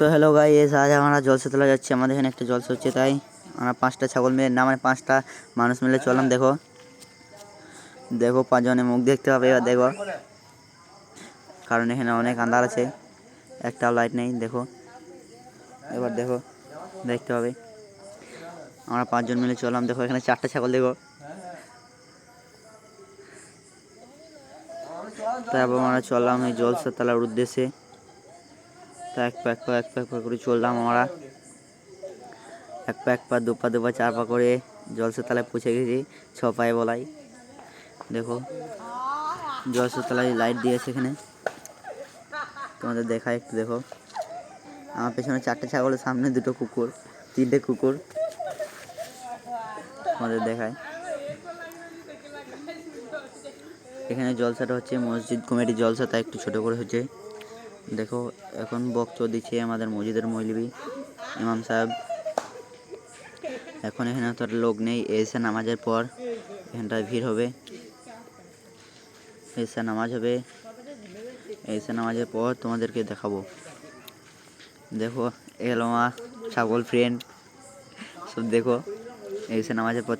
So hello guys, আজ আমরা জলসা তোলা যাচ্ছি। আমাদের এখানে একটা জলসা হচ্ছে, তাই আমরা 5টা ছাগল মিলে না মানে 5টা মানুষ মিলে চললাম। দেখো দেখো 5 জনের মুখ দেখতে হবে। এবার দেখো, কারণ এখানে অনেক আন্ধার আছে, একটাও লাইট নেই। দেখো এবার দেখো, দেখতে হবে। আমরা 5 জন মিলে চললাম। দেখো এখানে 4টা ছাগল। দেখো তারপর আমরা চললাম এই জলসা তোলার উদ্দেশ্যে। তা এক পা করে চললাম আমরা। এক পা 2 পা 2 পা 4 পা করে জলসা তলায় পৌঁছে গেছি। 6 পায়ে বলাই। দেখো জলসা তলায় লাইট দিয়েছে এখানে, তোমাদের দেখায় একটু। দেখো আমার পেছনে 4টে ছাগলের সামনে 2টো কুকুর, 3টে কুকুর তোমাদের দেখায়। এখানে জলসাটা হচ্ছে মসজিদ কমিটির জলসা, তাই একটু ছোট করে হচ্ছে। দেখো এখন বক্তব্য দিচ্ছে আমাদের মসজিদের মৌলবি ইমাম সাহেব। এখন এখানে তো লোক নেই, এসে নামাজের পর এখানটায় ভিড় হবে। এসে নামাজ হবে, এসে নামাজের পর তোমাদেরকে দেখাবো। দেখো এলো আমার ছাগল ফ্রেন্ড সব। দেখো এসে নামাজের পর